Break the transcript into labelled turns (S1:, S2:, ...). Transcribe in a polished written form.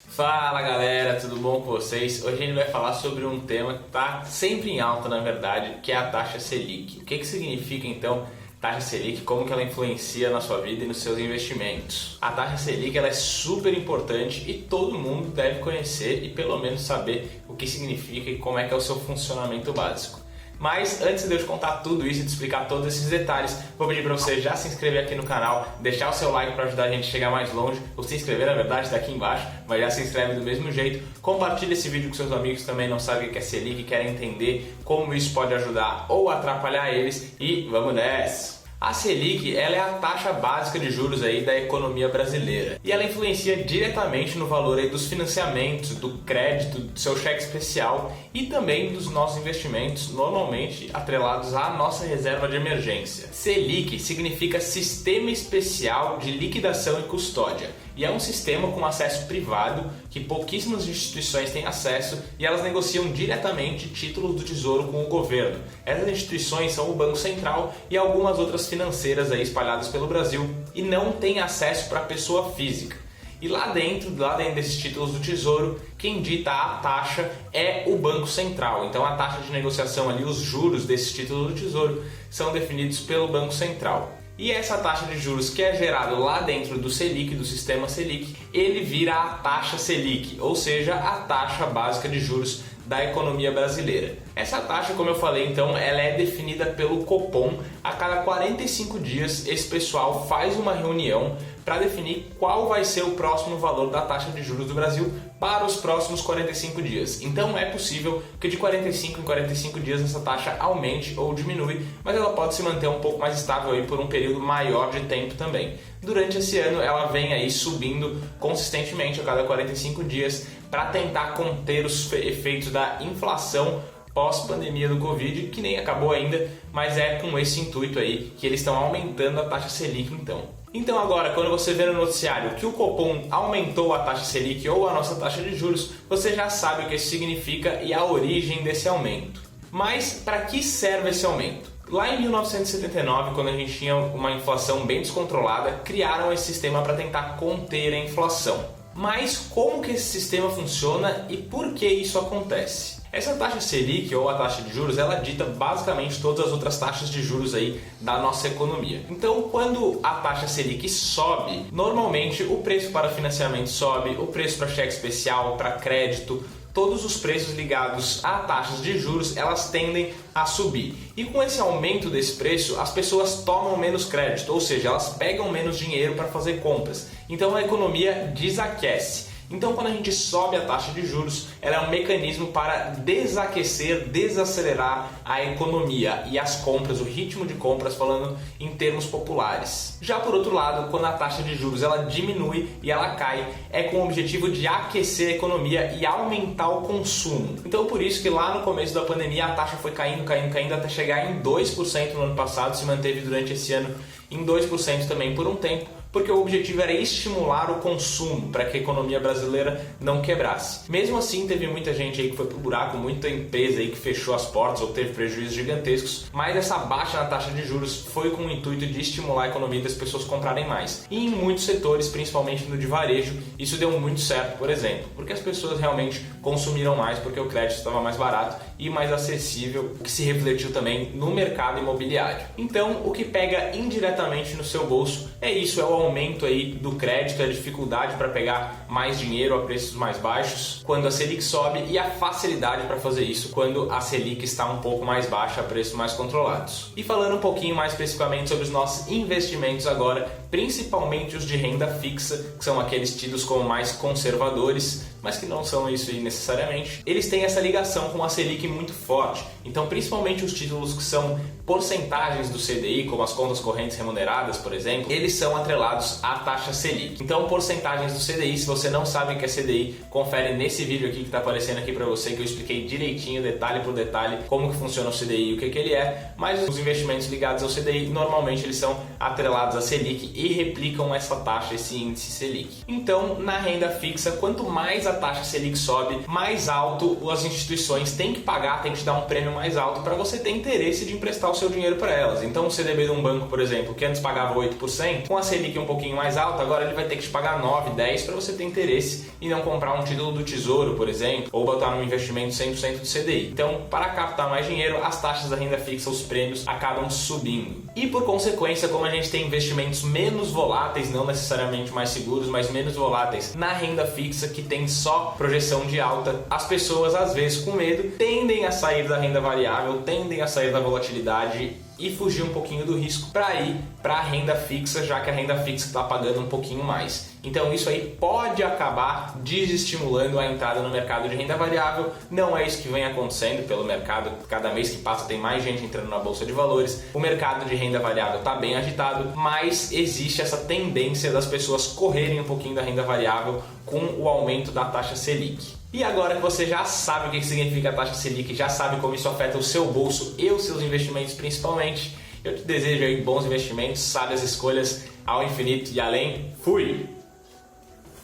S1: Fala galera, tudo bom com vocês? Hoje a gente vai falar sobre um tema que está sempre em alta, na verdade, que é a taxa Selic. O que significa então taxa Selic, como que ela influencia na sua vida e nos seus investimentos? A taxa Selic ela é super importante e todo mundo deve conhecer e pelo menos saber o que significa e como é que é o seu funcionamento básico. Mas antes de eu te contar tudo isso e te explicar todos esses detalhes, vou pedir para você já se inscrever aqui no canal, deixar o seu like para ajudar a gente a chegar mais longe, ou se inscrever na verdade está aqui embaixo, mas já se inscreve do mesmo jeito. Compartilha esse vídeo com seus amigos que também não sabem o que é Selic e querem entender como isso pode ajudar ou atrapalhar eles e vamos nessa! A Selic ela é a taxa básica de juros aí da economia brasileira e ela influencia diretamente no valor aí dos financiamentos, do crédito, do seu cheque especial e também dos nossos investimentos, normalmente atrelados à nossa reserva de emergência. Selic significa Sistema Especial de Liquidação e Custódia e é um sistema com acesso privado que pouquíssimas instituições têm acesso e elas negociam diretamente títulos do Tesouro com o governo. Essas instituições são o Banco Central e algumas outras financeiras aí espalhadas pelo Brasil e não têm acesso para a pessoa física. E lá dentro desses títulos do Tesouro, quem dita a taxa é o Banco Central. Então a taxa de negociação ali, os juros desses títulos do Tesouro são definidos pelo Banco Central. E essa taxa de juros que é gerada lá dentro do Selic, do sistema Selic, ele vira a taxa Selic, ou seja, a taxa básica de juros da economia brasileira. Essa taxa, como eu falei, então, ela é definida pelo Copom. A cada 45 dias, esse pessoal faz uma reunião para definir qual vai ser o próximo valor da taxa de juros do Brasil para os próximos 45 dias. Então é possível que de 45 em 45 dias essa taxa aumente ou diminui, mas ela pode se manter um pouco mais estável aí por um período maior de tempo também. Durante esse ano ela vem aí subindo consistentemente a cada 45 dias para tentar conter os efeitos da inflação pós-pandemia do Covid, que nem acabou ainda, mas é com esse intuito aí que eles estão aumentando a taxa Selic então. Então agora, quando você vê no noticiário que o Copom aumentou a taxa Selic ou a nossa taxa de juros, você já sabe o que isso significa e a origem desse aumento. Mas para que serve esse aumento? Lá em 1979, quando a gente tinha uma inflação bem descontrolada, criaram esse sistema para tentar conter a inflação. Mas como que esse sistema funciona e por que isso acontece? Essa taxa Selic ou a taxa de juros, ela dita basicamente todas as outras taxas de juros aí da nossa economia. Então, quando a taxa Selic sobe, normalmente o preço para financiamento sobe, o preço para cheque especial, para crédito, todos os preços ligados a taxas de juros, elas tendem a subir. E com esse aumento desse preço, as pessoas tomam menos crédito, ou seja, elas pegam menos dinheiro para fazer compras. Então a economia desaquece. Então, quando a gente sobe a taxa de juros, ela é um mecanismo para desaquecer, desacelerar a economia e as compras, o ritmo de compras, falando em termos populares. Já por outro lado, quando a taxa de juros ela diminui e ela cai, é com o objetivo de aquecer a economia e aumentar o consumo. Então, por isso que lá no começo da pandemia a taxa foi caindo até chegar em 2% no ano passado, se manteve durante esse ano em 2% também por um tempo, porque o objetivo era estimular o consumo para que a economia brasileira não quebrasse. Mesmo assim, teve muita gente aí que foi pro buraco, muita empresa aí que fechou as portas ou teve prejuízos gigantescos, mas essa baixa na taxa de juros foi com o intuito de estimular a economia e das pessoas comprarem mais. E em muitos setores, principalmente no de varejo, isso deu muito certo, por exemplo, porque as pessoas realmente consumiram mais porque o crédito estava mais barato e mais acessível, o que se refletiu também no mercado imobiliário. Então, o que pega indiretamente no seu bolso é isso, é o aumento aí do crédito, a dificuldade para pegar mais dinheiro a preços mais baixos quando a Selic sobe e a facilidade para fazer isso quando a Selic está um pouco mais baixa a preços mais controlados. E falando um pouquinho mais especificamente sobre os nossos investimentos agora, principalmente os de renda fixa, que são aqueles tidos como mais conservadores, mas que não são isso necessariamente, eles têm essa ligação com a Selic muito forte. Então, principalmente os títulos que são porcentagens do CDI, como as contas correntes remuneradas, por exemplo, eles são atrelados à taxa Selic. Então, porcentagens do CDI, se você não sabe o que é CDI, confere nesse vídeo aqui que está aparecendo aqui para você, que eu expliquei direitinho, detalhe por detalhe, como que funciona o CDI e o que ele é, mas os investimentos ligados ao CDI, normalmente eles são atrelados à Selic e replicam essa taxa, esse índice Selic. Então, na renda fixa, quanto mais a taxa Selic sobe, mais alto as instituições têm que pagar, têm que te dar um prêmio mais alto para você ter interesse de emprestar o seu dinheiro para elas. Então, o CDB de um banco, por exemplo, que antes pagava 8%, com a Selic um pouquinho mais alta, agora ele vai ter que te pagar 9, 10 para você ter interesse e não comprar um título do Tesouro, por exemplo, ou botar num investimento 100% de CDI. Então, para captar mais dinheiro, as taxas da renda fixa, os prêmios acabam subindo. E por consequência, como a gente tem investimentos menos voláteis, não necessariamente mais seguros, mas menos voláteis na renda fixa, que tem só projeção de alta, as pessoas, às vezes com medo, tendem a sair da renda variável, tendem a sair da volatilidade e fugir um pouquinho do risco para ir para a renda fixa, já que a renda fixa está pagando um pouquinho mais. Então isso aí pode acabar desestimulando a entrada no mercado de renda variável. Não é isso que vem acontecendo pelo mercado. Cada mês que passa tem mais gente entrando na bolsa de valores. O mercado de renda variável está bem agitado, mas existe essa tendência das pessoas correrem um pouquinho da renda variável com o aumento da taxa Selic. E agora que você já sabe o que significa a taxa Selic, já sabe como isso afeta o seu bolso e os seus investimentos principalmente, eu te desejo aí bons investimentos, sábias escolhas ao infinito e além. Fui!